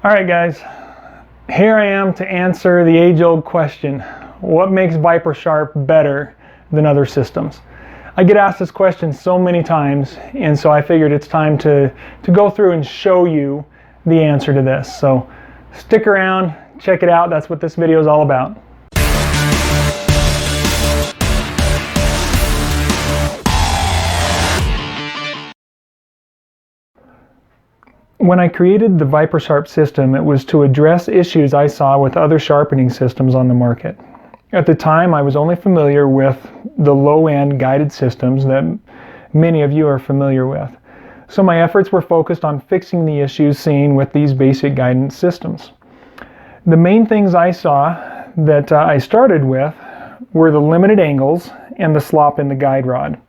Alright guys, here I am to answer the age-old question, what makes ViperSharp better than other systems? I get asked this question so many times, and so I figured it's time to go through and show you the answer to this. So stick around, check it out, that's what this video is all about. When I created the ViperSharp system, it was to address issues I saw with other sharpening systems on the market. At the time, I was only familiar with the low-end guided systems that many of you are familiar with. So my efforts were focused on fixing the issues seen with these basic guidance systems. The main things I saw that I started with were the limited angles and the slop in the guide rod.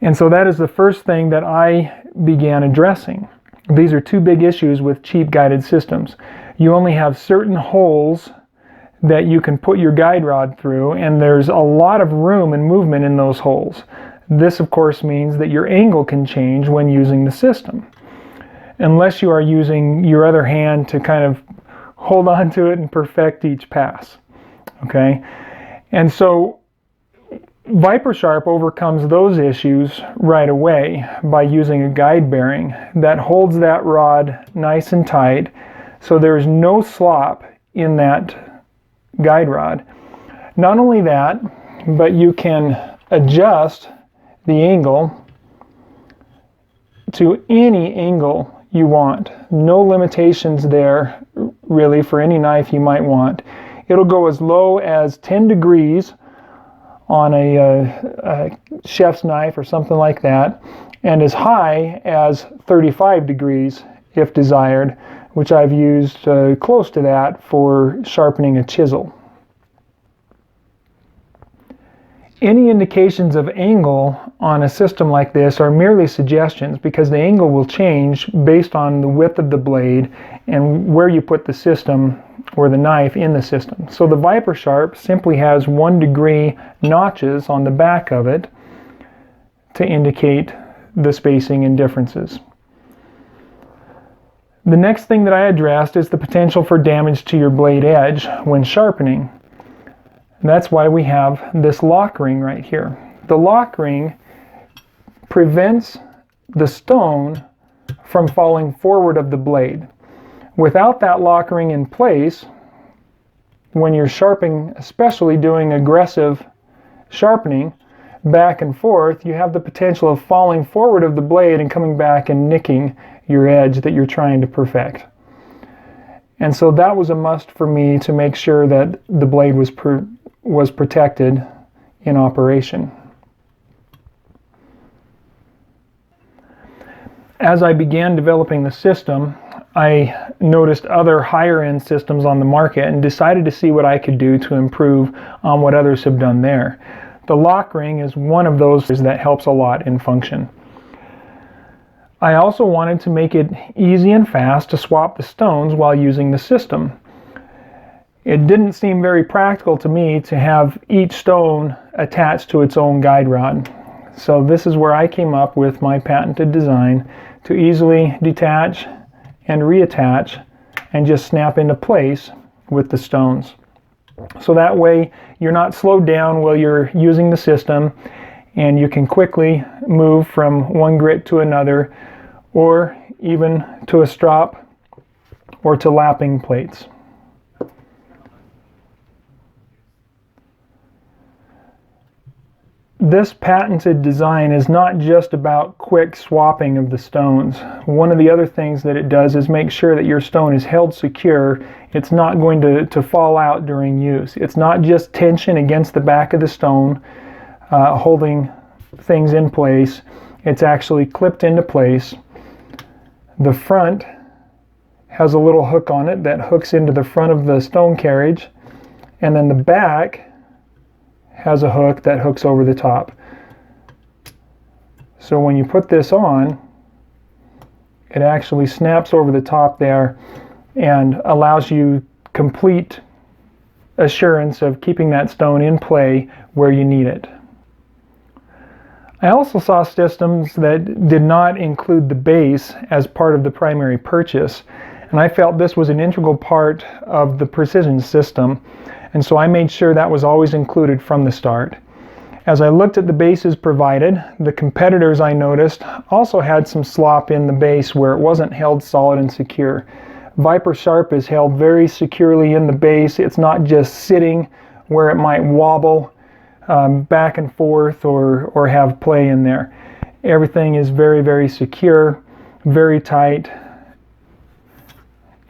And so that is the first thing that I began addressing. These are two big issues with cheap guided systems. You only have certain holes that you can put your guide rod through, and there's a lot of room and movement in those holes. This of course means that your angle can change when using the system, unless you are using your other hand to kind of hold on to it and perfect each pass. Okay, and so ViperSharp overcomes those issues right away by using a guide bearing that holds that rod nice and tight, so there's no slop in that guide rod. Not only that, but you can adjust the angle to any angle you want. No limitations there really for any knife you might want. It'll go as low as 10 degrees on a chef's knife or something like that, and as high as 35 degrees if desired, which I've used close to that for sharpening a chisel. Any indications of angle on a system like this are merely suggestions, because the angle will change based on the width of the blade and where you put the system or the knife in the system. So the ViperSharp simply has 1 degree notches on the back of it to indicate the spacing and differences. The next thing that I addressed is the potential for damage to your blade edge when sharpening. That's why we have this lock ring right here. The lock ring prevents the stone from falling forward of the blade. Without that lock ring in place, when you're sharpening, especially doing aggressive sharpening back and forth, you have the potential of falling forward of the blade and coming back and nicking your edge that you're trying to perfect. And so that was a must for me to make sure that the blade was protected in operation. As I began developing the system, I noticed other higher-end systems on the market and decided to see what I could do to improve on what others have done there. The lock ring is one of those that helps a lot in function. I also wanted to make it easy and fast to swap the stones while using the system. It didn't seem very practical to me to have each stone attached to its own guide rod. So this is where I came up with my patented design to easily detach and reattach and just snap into place with the stones. So that way you're not slowed down while you're using the system, and you can quickly move from one grit to another, or even to a strop or to lapping plates. This patented design is not just about quick swapping of the stones. One of the other things that it does is make sure that your stone is held secure. It's not going to fall out during use. It's not just tension against the back of the stone holding things in place. It's actually clipped into place. The front has a little hook on it that hooks into the front of the stone carriage, and then the back has a hook that hooks over the top. So when you put this on, it actually snaps over the top there and allows you complete assurance of keeping that stone in play where you need it. I also saw systems that did not include the base as part of the primary purchase, and I felt this was an integral part of the precision system, and so I made sure that was always included from the start. As I looked at the bases provided, the competitors, I noticed, also had some slop in the base where it wasn't held solid and secure. ViperSharp is held very securely in the base. It's not just sitting where it might wobble back and forth or have play in there. Everything is very, very secure, very tight,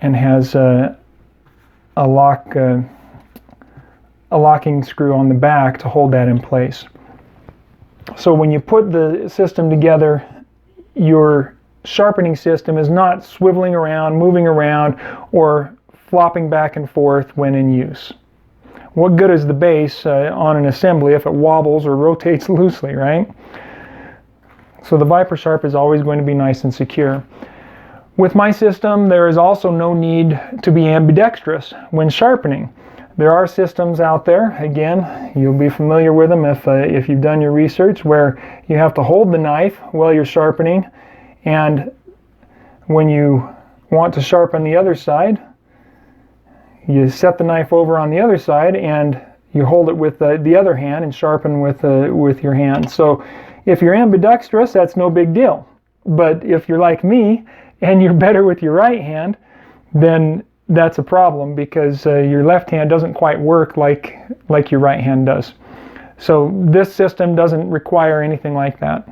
and has a locking screw on the back to hold that in place. So when you put the system together, your sharpening system is not swiveling around, moving around, or flopping back and forth when in use. What good is the base on an assembly if it wobbles or rotates loosely, right? So the ViperSharp is always going to be nice and secure. With my system, there is also no need to be ambidextrous when sharpening. There are systems out there, again, you'll be familiar with them if you've done your research, where you have to hold the knife while you're sharpening, and when you want to sharpen the other side, you set the knife over on the other side and you hold it with the other hand and sharpen with your hand. So if you're ambidextrous, that's no big deal. But if you're like me and you're better with your right hand, then that's a problem, because your left hand doesn't quite work like your right hand does. So this system doesn't require anything like that.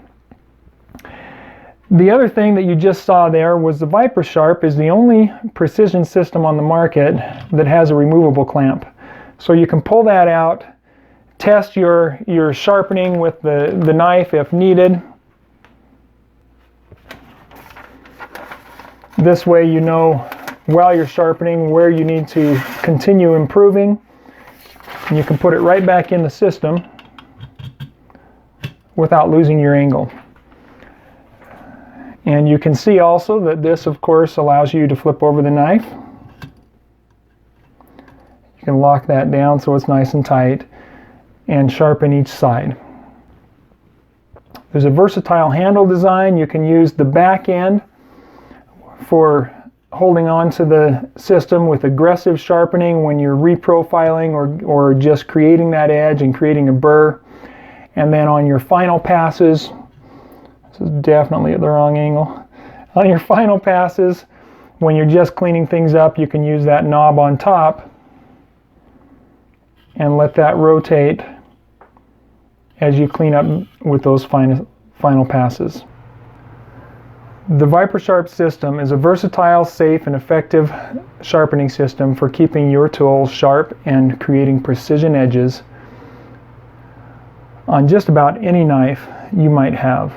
The other thing that you just saw there was the ViperSharp is the only precision system on the market that has a removable clamp. So you can pull that out, test your sharpening with the knife if needed. This way you know while you're sharpening where you need to continue improving, and you can put it right back in the system without losing your angle. And you can see also that this, of course, allows you to flip over the knife. You can lock that down so it's nice and tight and sharpen each side. There's a versatile handle design. You can use the back end for holding on to the system with aggressive sharpening when you're reprofiling or just creating that edge and creating a burr. And then on your final passes, this is definitely at the wrong angle. On your final passes, when you're just cleaning things up, you can use that knob on top and let that rotate as you clean up with those final passes. The ViperSharp system is a versatile, safe, and effective sharpening system for keeping your tool sharp and creating precision edges on just about any knife you might have.